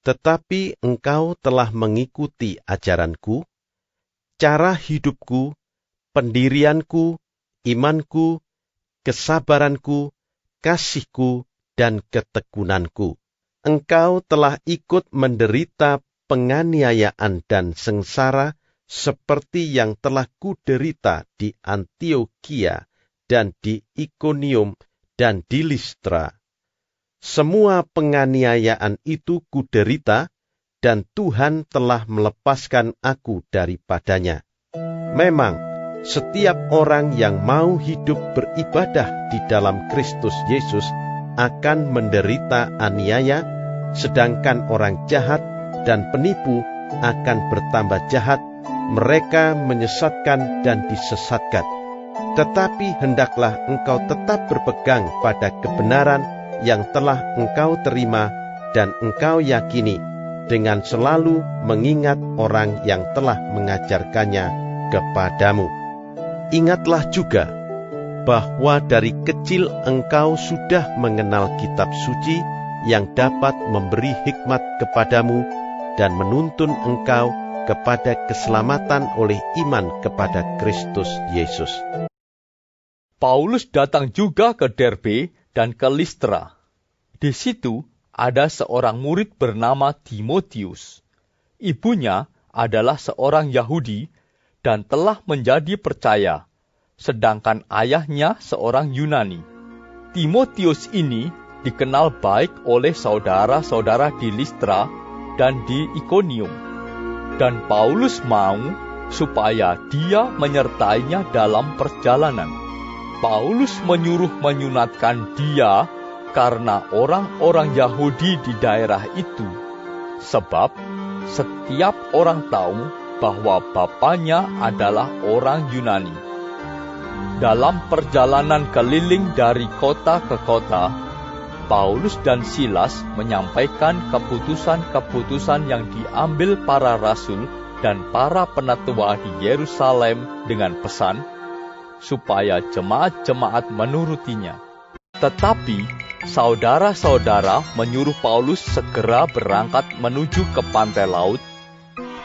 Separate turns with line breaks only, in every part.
Tetapi engkau telah mengikuti ajaranku, cara hidupku, pendirianku, imanku, kesabaranku, kasihku, dan ketekunanku. Engkau telah ikut menderita penganiayaan dan sengsara seperti yang telah kuderita di Antiokhia dan di Ikonium dan di Listra. Semua penganiayaan itu kuderita, dan Tuhan telah melepaskan aku daripadanya. Memang, setiap orang yang mau hidup beribadah di dalam Kristus Yesus akan menderita aniaya, sedangkan orang jahat dan penipu akan bertambah jahat, mereka menyesatkan dan disesatkan. Tetapi hendaklah engkau tetap berpegang pada kebenaran yang telah engkau terima dan engkau yakini, dengan selalu mengingat orang yang telah mengajarkannya kepadamu. Ingatlah juga bahwa dari kecil engkau sudah mengenal kitab suci yang dapat memberi hikmat kepadamu dan menuntun engkau kepada keselamatan oleh iman kepada Kristus Yesus.
Paulus datang juga ke Derbe dan ke Listra. Di situ ada seorang murid bernama Timotius. Ibunya adalah seorang Yahudi dan telah menjadi percaya, sedangkan ayahnya seorang Yunani. Timotius ini dikenal baik oleh saudara-saudara di Listra dan di Ikonium, dan Paulus mau supaya dia menyertainya dalam perjalanan. Paulus menyuruh menyunatkan dia karena orang-orang Yahudi di daerah itu, sebab setiap orang tahu bahwa bapaknya adalah orang Yunani. Dalam perjalanan keliling dari kota ke kota, Paulus dan Silas menyampaikan keputusan-keputusan yang diambil para rasul dan para penatua di Yerusalem dengan pesan supaya jemaat-jemaat menurutinya. Tetapi saudara-saudara menyuruh Paulus segera berangkat menuju ke pantai laut,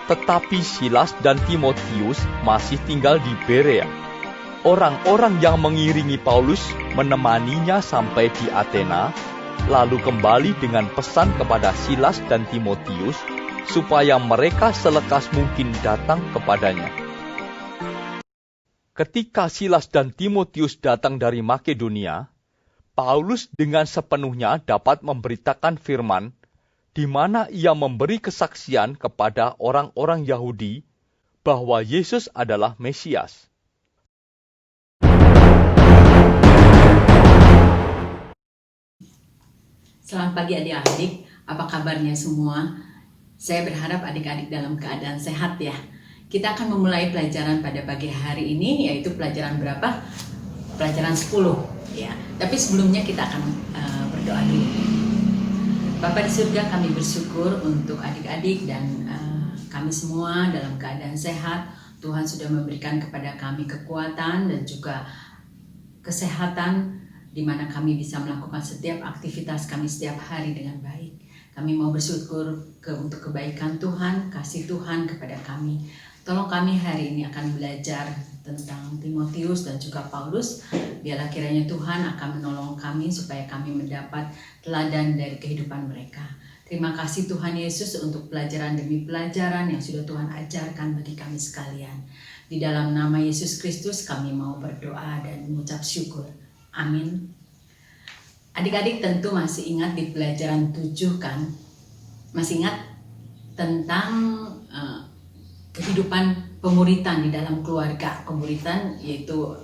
tetapi Silas dan Timotius masih tinggal di Berea. Orang-orang yang mengiringi Paulus menemaninya sampai di Athena, lalu kembali dengan pesan kepada Silas dan Timotius supaya mereka selekas mungkin datang kepadanya. Ketika Silas dan Timotius datang dari Makedonia, Paulus dengan sepenuhnya dapat memberitakan firman, di mana ia memberi kesaksian kepada orang-orang Yahudi bahwa Yesus adalah Mesias.
Selamat pagi adik-adik, apa kabarnya semua? Saya berharap adik-adik dalam keadaan sehat ya. Kita akan memulai pelajaran pada pagi hari ini, yaitu pelajaran berapa? Pelajaran 10 ya. Tapi sebelumnya kita akan berdoa dulu. Bapa di surga, kami bersyukur untuk adik-adik dan kami semua dalam keadaan sehat. Tuhan sudah memberikan kepada kami kekuatan dan juga kesehatan, di mana kami bisa melakukan setiap aktivitas kami setiap hari dengan baik. Kami mau bersyukur untuk kebaikan Tuhan, kasih Tuhan kepada kami. Tolong kami hari ini akan belajar tentang Timotius dan juga Paulus. Biarlah kiranya Tuhan akan menolong kami supaya kami mendapat teladan dari kehidupan mereka. Terima kasih Tuhan Yesus untuk pelajaran demi pelajaran yang sudah Tuhan ajarkan bagi kami sekalian. Di dalam nama Yesus Kristus kami mau berdoa dan mengucap syukur. Amin. Adik-adik tentu masih ingat di pelajaran 7 kan? Masih ingat tentang kehidupan pemuritan di dalam keluarga. Pemuritan yaitu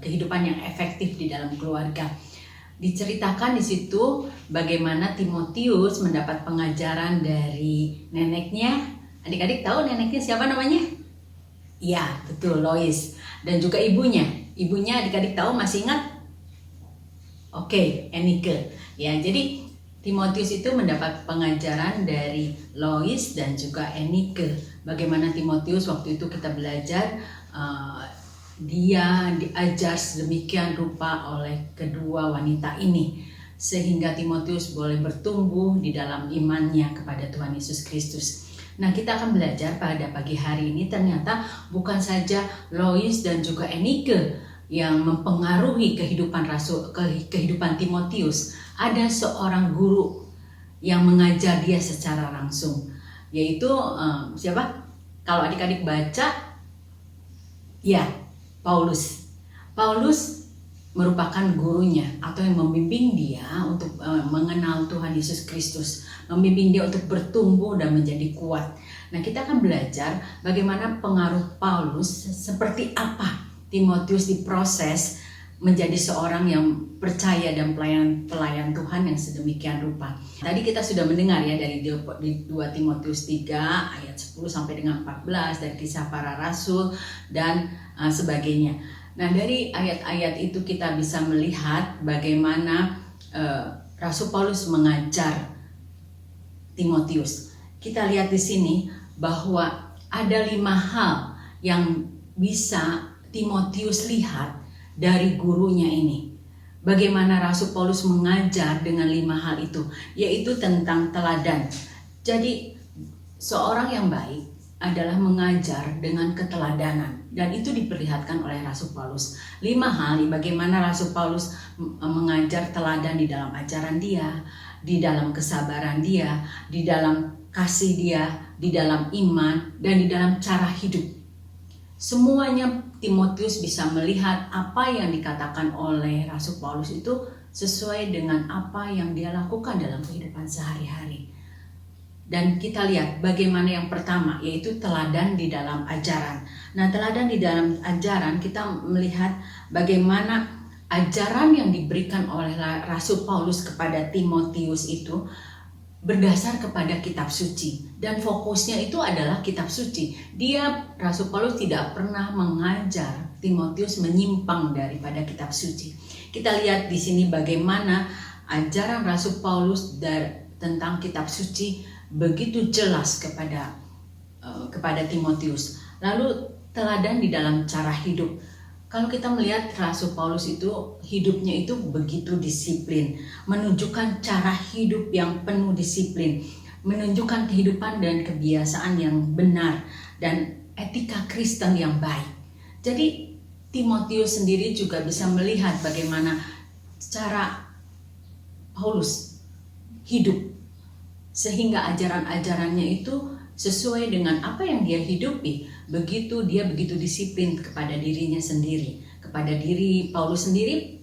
kehidupan yang efektif di dalam keluarga. Diceritakan di situ bagaimana Timotius mendapat pengajaran dari neneknya. Adik-adik tahu neneknya siapa namanya? Iya, betul, Lois. Dan juga ibunya. Ibunya adik-adik tahu, masih ingat? Oke, Enike. Ya, jadi Timotius itu mendapat pengajaran dari Lois dan juga Enike. Bagaimana Timotius waktu itu kita belajar, dia diajar sedemikian rupa oleh kedua wanita ini. sehingga Timotius boleh bertumbuh di dalam imannya kepada Tuhan Yesus Kristus. Nah, kita akan belajar pada pagi hari ini ternyata bukan saja Lois dan juga Enike yang mempengaruhi kehidupan Timotius. Ada seorang guru yang mengajar dia secara langsung, yaitu siapa? Kalau adik-adik baca, ya, Paulus. Paulus merupakan gurunya atau yang membimbing dia untuk mengenal Tuhan Yesus Kristus, membimbing dia untuk bertumbuh dan menjadi kuat. Nah, kita akan belajar bagaimana pengaruh Paulus, seperti apa Timotius diproses menjadi seorang yang percaya dan pelayan Tuhan yang sedemikian rupa. Tadi kita sudah mendengar ya dari 2 Timotius 3 ayat 10 sampai dengan 14, dari kisah para rasul dan sebagainya. Nah, dari ayat-ayat itu kita bisa melihat bagaimana Rasul Paulus mengajar Timotius. Kita lihat di sini bahwa ada 5 hal yang bisa Timotius lihat dari gurunya ini. Bagaimana Rasul Paulus mengajar dengan 5 hal itu, yaitu tentang teladan. Jadi seorang yang baik adalah mengajar dengan keteladanan, dan itu diperlihatkan oleh Rasul Paulus. 5 hal bagaimana Rasul Paulus mengajar teladan di dalam ajaran dia, di dalam kesabaran dia, di dalam kasih dia, di dalam iman, dan di dalam cara hidup. Semuanya Timotius bisa melihat apa yang dikatakan oleh Rasul Paulus itu sesuai dengan apa yang dia lakukan dalam kehidupan sehari-hari. Dan kita lihat bagaimana yang pertama, yaitu teladan di dalam ajaran. Nah, teladan di dalam ajaran, kita melihat bagaimana ajaran yang diberikan oleh Rasul Paulus kepada Timotius itu berdasar kepada kitab suci. Dan fokusnya itu adalah kitab suci. Rasul Paulus tidak pernah mengajar Timotius menyimpang daripada kitab suci. Kita lihat di sini bagaimana ajaran Rasul Paulus tentang kitab suci begitu jelas kepada Timotius. Lalu teladan di dalam cara hidup. Kalau kita melihat Rasul Paulus itu hidupnya itu begitu disiplin, menunjukkan cara hidup yang penuh disiplin, menunjukkan kehidupan dan kebiasaan yang benar dan etika Kristen yang baik. Jadi Timotius sendiri juga bisa melihat bagaimana cara Paulus hidup, sehingga ajaran-ajarannya itu sesuai dengan apa yang dia hidupi. Dia begitu disiplin kepada dirinya sendiri, kepada diri Paulus sendiri.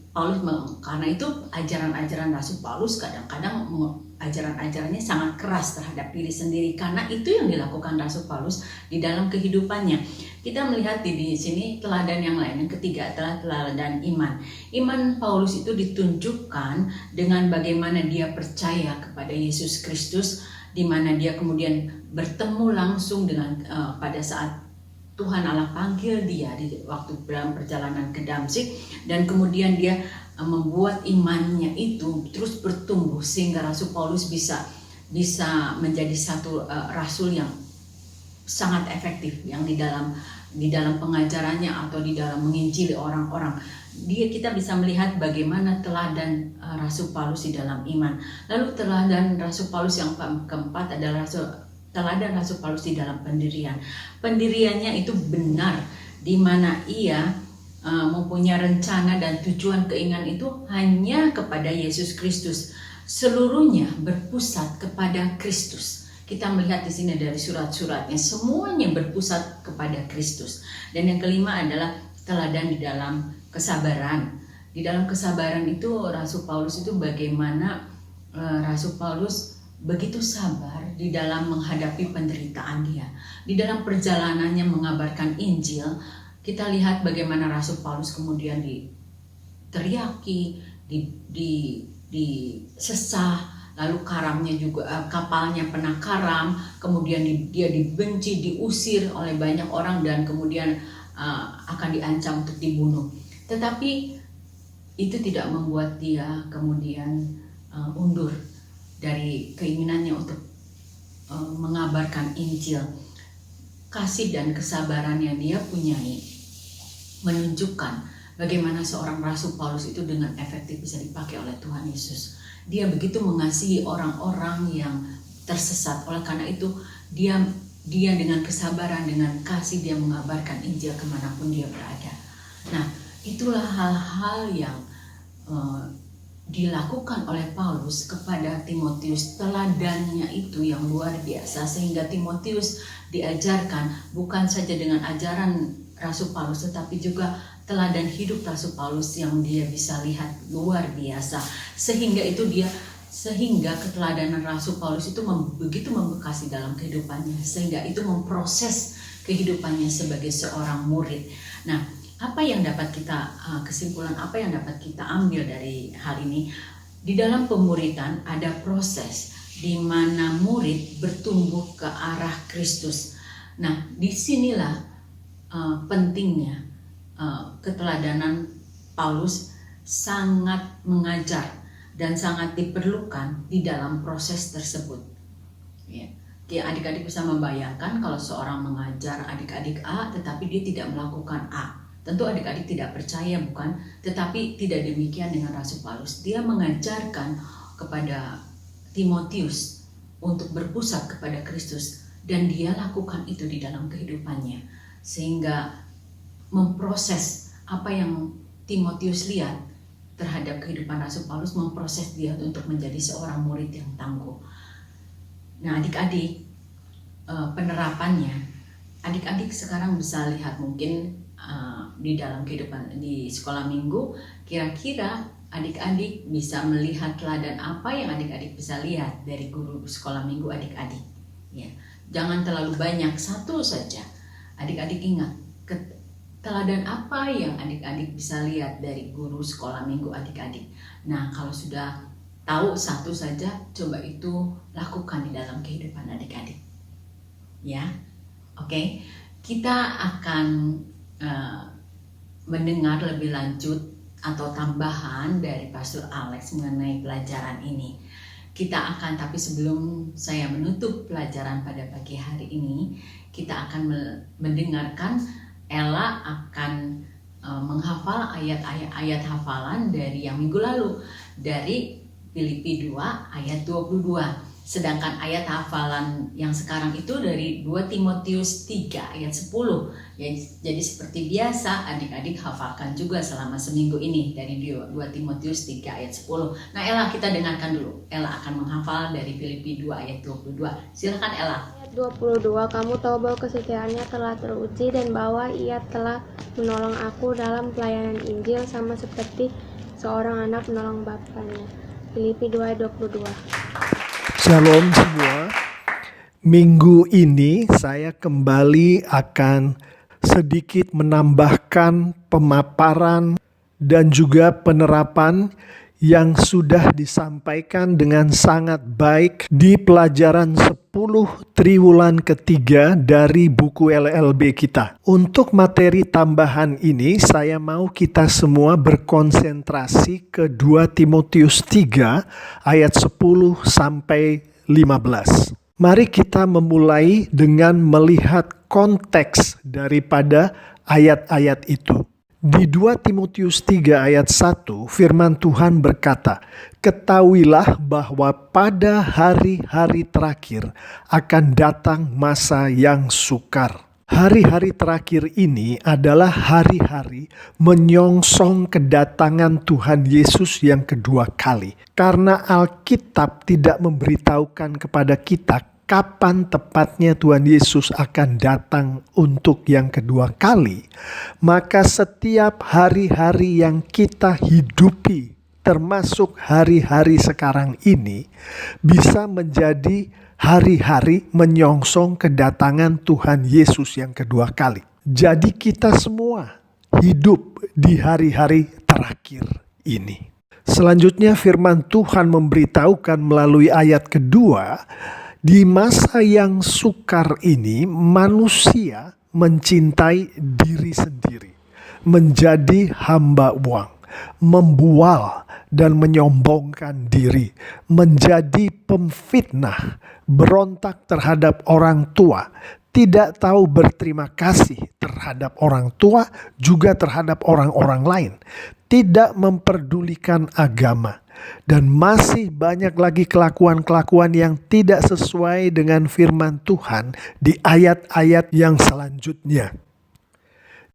Karena itu ajaran-ajaran Rasul Paulus kadang-kadang ajaran-ajarannya sangat keras terhadap diri sendiri, karena itu yang dilakukan Rasul Paulus di dalam kehidupannya. Kita melihat di sini teladan yang lain. Yang ketiga adalah teladan iman. Iman Paulus itu ditunjukkan dengan bagaimana dia percaya kepada Yesus Kristus, di mana dia kemudian bertemu langsung dengan pada saat Tuhan Allah panggil dia di waktu dalam perjalanan ke Damsyik, dan kemudian dia membuat imannya itu terus bertumbuh sehingga Rasul Paulus bisa menjadi satu rasul yang sangat efektif, yang di dalam pengajarannya atau di dalam menginjili orang-orang. Kita bisa melihat bagaimana teladan Rasul Paulus di dalam iman. Lalu teladan Rasul Paulus yang keempat adalah teladan Rasul Paulus di dalam pendirian. Pendiriannya itu benar, di mana ia mempunyai rencana dan tujuan keinginan itu hanya kepada Yesus Kristus. Seluruhnya berpusat kepada Kristus. Kita melihat di sini dari surat-suratnya, semuanya berpusat kepada Kristus. Dan yang kelima adalah teladan di dalam kesabaran. Di dalam kesabaran itu Rasul Paulus itu bagaimana Rasul Paulus begitu sabar di dalam menghadapi penderitaan dia. Di dalam perjalanannya mengabarkan Injil, kita lihat bagaimana Rasul Paulus kemudian diteriaki, disesah, lalu karamnya juga, kapalnya pernah karam, kemudian dia dibenci, diusir oleh banyak orang, dan kemudian akan diancam untuk dibunuh. Tetapi itu tidak membuat dia kemudian undur dari keinginannya untuk mengabarkan Injil. Kasih dan kesabaran yang dia punyai menunjukkan bagaimana seorang Rasul Paulus itu dengan efektif bisa dipakai oleh Tuhan Yesus. dia begitu mengasihi orang-orang yang tersesat. Oleh karena itu dia dengan kesabaran, dengan kasih dia mengabarkan Injil kemanapun dia berada. Nah, itulah hal-hal yang dilakukan oleh Paulus kepada Timotius. Teladannya itu yang luar biasa, sehingga Timotius diajarkan bukan saja dengan ajaran Rasul Paulus, tetapi juga teladan hidup Rasul Paulus yang dia bisa lihat luar biasa. Sehingga keteladanan Rasul Paulus itu begitu membekas di dalam kehidupannya, sehingga itu memproses kehidupannya sebagai seorang murid. Nah, apa yang dapat kita kesimpulan apa yang dapat kita ambil dari hal ini? Di dalam pemuridan ada proses di mana murid bertumbuh ke arah Kristus. Nah, disinilah pentingnya keteladanan Paulus sangat mengajar dan sangat diperlukan di dalam proses tersebut. Ya, adik-adik bisa membayangkan kalau seorang mengajar adik-adik A, tetapi dia tidak melakukan A. Tentu adik-adik tidak percaya, bukan? Tetapi tidak demikian dengan Rasul Paulus. Dia mengajarkan kepada Timotius untuk berpusat kepada Kristus, dan dia lakukan itu di dalam kehidupannya, sehingga memproses apa yang Timotius lihat terhadap kehidupan Rasul Paulus, memproses dia untuk menjadi seorang murid yang tangguh. Nah, adik-adik, penerapannya, adik-adik sekarang bisa lihat mungkin di dalam kehidupan di sekolah minggu, kira-kira adik-adik bisa melihat teladan apa yang adik-adik bisa lihat dari guru sekolah minggu adik-adik. Ya, jangan terlalu banyak, satu saja. Adik-adik ingat, teladan apa yang adik-adik bisa lihat dari guru sekolah minggu adik-adik. Nah, kalau sudah tahu satu saja, coba itu lakukan di dalam kehidupan adik-adik. Ya, oke. Kita akan mendengar lebih lanjut atau tambahan dari Pastor Alex mengenai pelajaran ini. Tapi sebelum saya menutup pelajaran pada pagi hari ini, kita akan mendengarkan Ella akan menghafal ayat hafalan dari yang minggu lalu, dari Filipi 2 ayat 22. Sedangkan ayat hafalan yang sekarang itu dari 2 Timotius 3 ayat 10. Ya, jadi seperti biasa adik-adik hafalkan juga selama seminggu ini dari 2 Timotius 3 ayat 10. Nah, Ella, kita dengarkan dulu. Ella akan menghafal dari Filipi 2 ayat 22. Silakan Ella.
Ayat 22, kamu tahu bahwa kesetiaannya telah teruji dan bahwa ia telah menolong aku dalam pelayanan Injil sama seperti seorang anak menolong bapaknya. Filipi 2 ayat 22.
Shalom semua. Minggu ini saya kembali akan sedikit menambahkan pemaparan dan juga penerapan yang sudah disampaikan dengan sangat baik di pelajaran 10 triwulan ketiga dari buku LLB kita. Untuk materi tambahan ini, saya mau kita semua berkonsentrasi ke 2 Timotius 3 ayat 10 sampai 15. Mari kita memulai dengan melihat konteks daripada ayat-ayat itu. Di 2 Timotius 3 ayat 1, firman Tuhan berkata, "Ketahuilah bahwa pada hari-hari terakhir akan datang masa yang sukar." Hari-hari terakhir ini adalah hari-hari menyongsong kedatangan Tuhan Yesus yang kedua kali. Karena Alkitab tidak memberitahukan kepada kita kapan tepatnya Tuhan Yesus akan datang untuk yang kedua kali, maka setiap hari-hari yang kita hidupi, termasuk hari-hari sekarang ini, bisa menjadi hari-hari menyongsong kedatangan Tuhan Yesus yang kedua kali. Jadi kita semua hidup di hari-hari terakhir ini. Selanjutnya firman Tuhan memberitahukan melalui ayat kedua, di masa yang sukar ini manusia mencintai diri sendiri, menjadi hamba uang, membual dan menyombongkan diri, menjadi pemfitnah, berontak terhadap orang tua, tidak tahu berterima kasih terhadap orang tua, juga terhadap orang-orang lain, tidak memperdulikan agama, dan masih banyak lagi kelakuan-kelakuan yang tidak sesuai dengan firman Tuhan di ayat-ayat yang selanjutnya.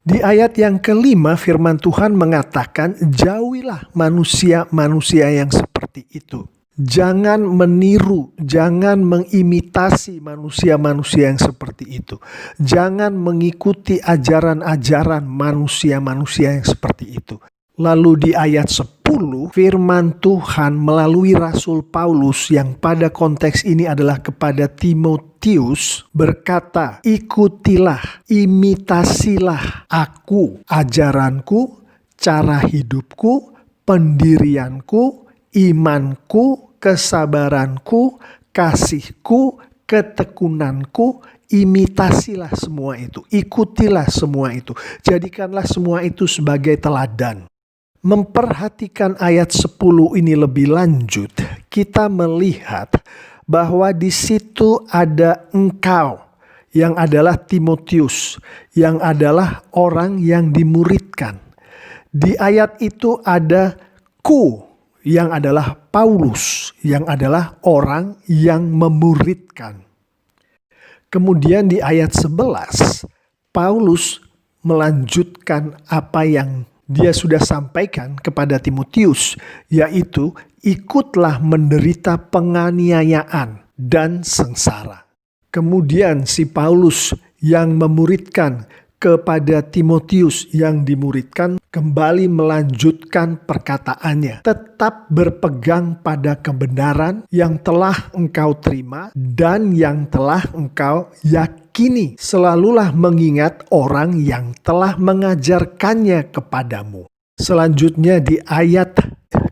Di ayat yang kelima firman Tuhan mengatakan, jauhilah manusia-manusia yang seperti itu. Jangan meniru, jangan mengimitasi manusia-manusia yang seperti itu. Jangan mengikuti ajaran-ajaran manusia-manusia yang seperti itu. Lalu di ayat 10 firman Tuhan melalui Rasul Paulus yang pada konteks ini adalah kepada Timotius berkata, ikutilah, imitasilah aku, ajaranku, cara hidupku, pendirianku, imanku, kesabaranku, kasihku, ketekunanku. Imitasilah semua itu, ikutilah semua itu, jadikanlah semua itu sebagai teladan. Memperhatikan ayat 10 ini lebih lanjut, kita melihat bahwa di situ ada engkau yang adalah Timotius, yang adalah orang yang dimuridkan. Di ayat itu ada ku yang adalah Paulus, yang adalah orang yang memuridkan. Kemudian di ayat 11, Paulus melanjutkan apa yang dia sudah sampaikan kepada Timotius, yaitu ikutlah menderita penganiayaan dan sengsara. Kemudian si Paulus yang memuridkan kepada Timotius yang dimuridkan kembali melanjutkan perkataannya. Tetap berpegang pada kebenaran yang telah engkau terima dan yang telah engkau yakini. Selalulah mengingat orang yang telah mengajarkannya kepadamu. Selanjutnya di ayat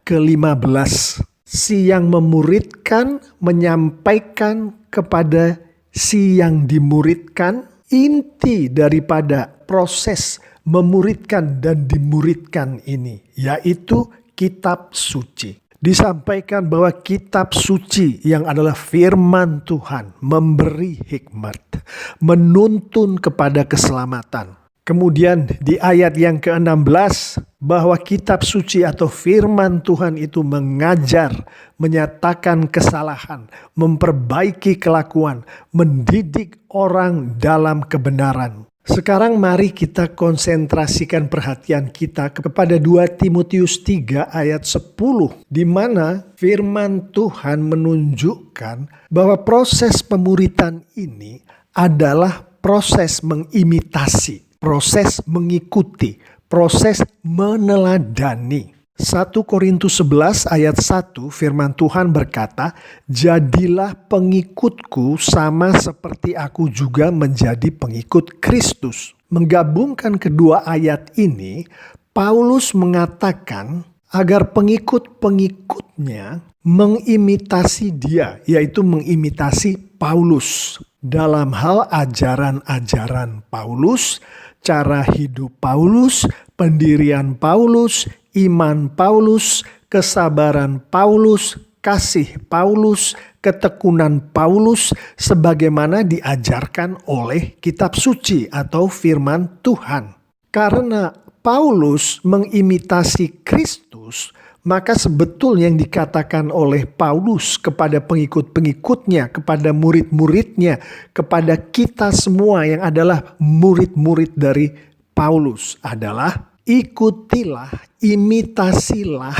ke-15. Si yang memuridkan menyampaikan kepada si yang dimuridkan inti daripada proses memuridkan dan dimuridkan ini, yaitu kitab suci. Disampaikan bahwa kitab suci yang adalah firman Tuhan memberi hikmat, menuntun kepada keselamatan. Kemudian di ayat yang ke-16 bahwa kitab suci atau firman Tuhan itu mengajar, menyatakan kesalahan, memperbaiki kelakuan, mendidik orang dalam kebenaran. Sekarang mari kita konsentrasikan perhatian kita kepada 2 Timotius 3 ayat 10, di mana firman Tuhan menunjukkan bahwa proses pemuritan ini adalah proses mengimitasi, proses mengikuti, proses meneladani. 1 Korintus 11 ayat 1 firman Tuhan berkata, jadilah pengikutku sama seperti aku juga menjadi pengikut Kristus. Menggabungkan kedua ayat ini, Paulus mengatakan agar pengikut-pengikutnya mengimitasi dia, yaitu mengimitasi Paulus. Dalam hal ajaran-ajaran Paulus, cara hidup Paulus, pendirian Paulus, iman Paulus, kesabaran Paulus, kasih Paulus, ketekunan Paulus, sebagaimana diajarkan oleh kitab suci atau firman Tuhan. Karena Paulus mengimitasi Kristus, maka sebetulnya yang dikatakan oleh Paulus kepada pengikut-pengikutnya, kepada murid-muridnya, kepada kita semua yang adalah murid-murid dari Paulus adalah ikutilah, imitasilah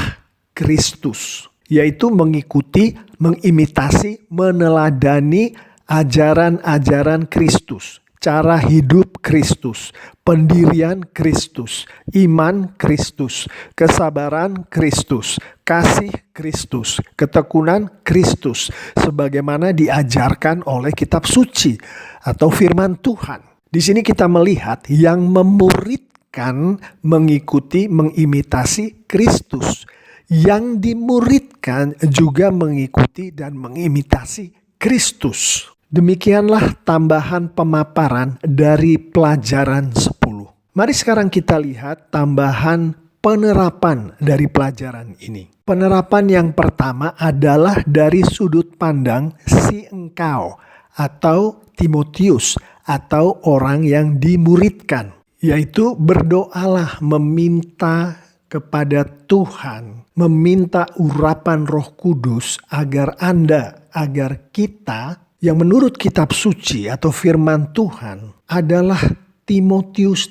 Kristus. Yaitu mengikuti, mengimitasi, meneladani ajaran-ajaran Kristus. Cara hidup Kristus, pendirian Kristus, iman Kristus, kesabaran Kristus, kasih Kristus, ketekunan Kristus, sebagaimana diajarkan oleh kitab suci atau firman Tuhan. Di sini kita melihat yang memuridkan, mengikuti, mengimitasi Kristus. Yang dimuridkan juga mengikuti dan mengimitasi Kristus. Demikianlah tambahan pemaparan dari pelajaran 10. Mari sekarang kita lihat tambahan penerapan dari pelajaran ini. Penerapan yang pertama adalah dari sudut pandang si engkau atau Timotius atau orang yang dimuridkan. Yaitu berdoalah meminta kepada Tuhan, meminta urapan Roh Kudus agar kita yang menurut kitab suci atau firman Tuhan adalah Timotius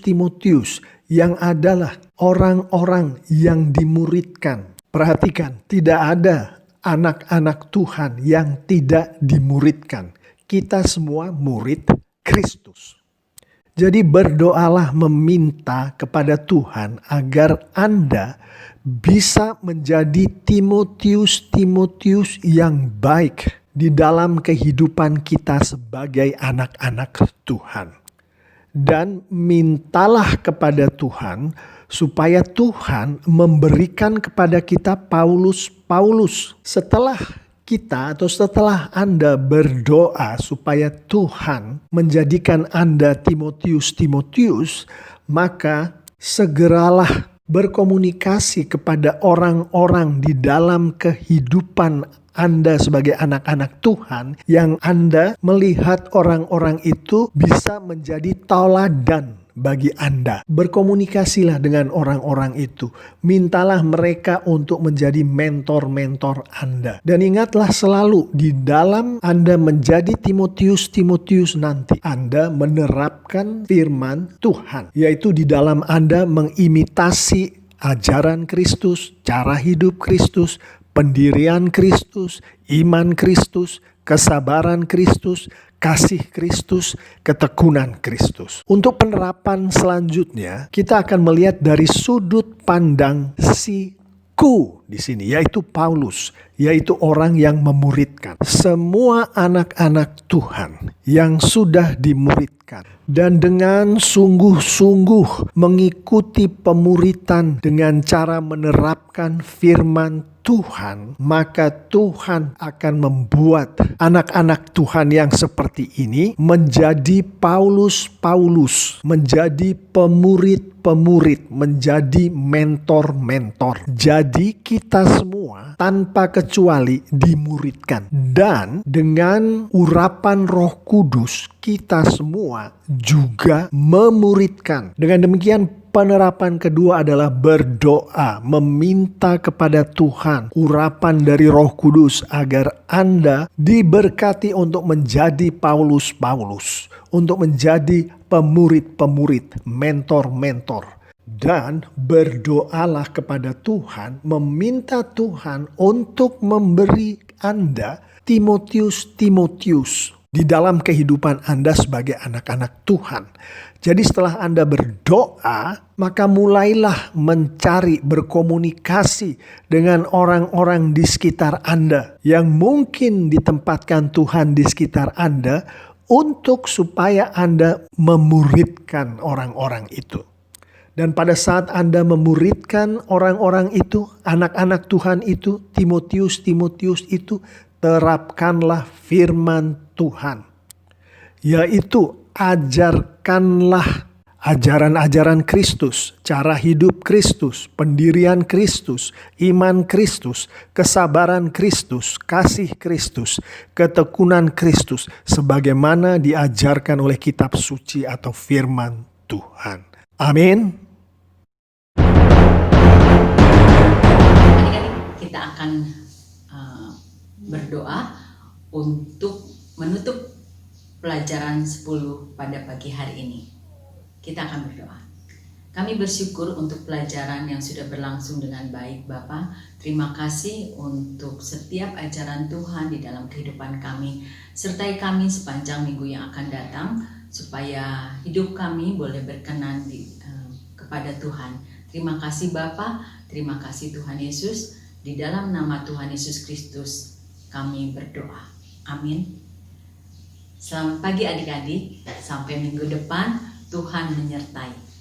yang adalah orang-orang yang dimuridkan. Perhatikan, tidak ada anak-anak Tuhan yang tidak dimuridkan. Kita semua murid Kristus. Jadi berdoalah meminta kepada Tuhan agar Anda bisa menjadi Timotius yang baik di dalam kehidupan kita sebagai anak-anak Tuhan. Dan mintalah kepada Tuhan supaya Tuhan memberikan kepada kita Paulus. Setelah Anda berdoa supaya Tuhan menjadikan Anda Timotius, maka segeralah berkomunikasi kepada orang-orang di dalam kehidupan Anda sebagai anak-anak Tuhan yang Anda melihat orang-orang itu bisa menjadi tauladan bagi Anda. Berkomunikasilah dengan orang-orang itu. Mintalah mereka untuk menjadi mentor-mentor Anda. Dan ingatlah selalu di dalam Anda menjadi Timotius nanti, Anda menerapkan firman Tuhan. Yaitu di dalam Anda mengimitasi ajaran Kristus, cara hidup Kristus, pendirian Kristus, iman Kristus, kesabaran Kristus, kasih Kristus, ketekunan Kristus. Untuk penerapan selanjutnya, kita akan melihat dari sudut pandang si ku di sini, yaitu Paulus, yaitu orang yang memuridkan. Semua anak-anak Tuhan yang sudah dimuridkan dan dengan sungguh-sungguh mengikuti pemuritan dengan cara menerapkan firman Tuhan, maka Tuhan akan membuat anak-anak Tuhan yang seperti ini menjadi Paulus, menjadi pemurid, menjadi mentor. Jadi kita semua tanpa kecuali dimuridkan. Dan dengan urapan Roh Kudus kita semua juga memuridkan. Dengan demikian penerapan kedua adalah berdoa, meminta kepada Tuhan urapan dari Roh Kudus agar Anda diberkati untuk menjadi Paulus, untuk menjadi pemurid, mentor. Dan berdoalah kepada Tuhan, meminta Tuhan untuk memberi Anda Timotius di dalam kehidupan Anda sebagai anak-anak Tuhan. Jadi setelah Anda berdoa, maka mulailah mencari berkomunikasi dengan orang-orang di sekitar Anda yang mungkin ditempatkan Tuhan di sekitar Anda untuk supaya Anda memuridkan orang-orang itu. Dan pada saat Anda memuridkan orang-orang itu, anak-anak Tuhan itu, Timotius itu, terapkanlah firman Tuhan, yaitu ajarkanlah ajaran-ajaran Kristus, cara hidup Kristus, pendirian Kristus, iman Kristus, kesabaran Kristus, kasih Kristus, ketekunan Kristus, sebagaimana diajarkan oleh kitab suci atau firman Tuhan. Amin.
Adik-adik, kita akan berdoa untuk menutup pelajaran 10 pada pagi hari ini. Kita akan berdoa. Kami bersyukur untuk pelajaran yang sudah berlangsung dengan baik, Bapa. Terima kasih untuk setiap ajaran Tuhan di dalam kehidupan kami. Sertai kami sepanjang minggu yang akan datang, supaya hidup kami boleh berkenan kepada Tuhan. Terima kasih Bapa, terima kasih Tuhan Yesus. Di dalam nama Tuhan Yesus Kristus kami berdoa. Amin. Selamat pagi adik-adik, sampai minggu depan, Tuhan menyertai.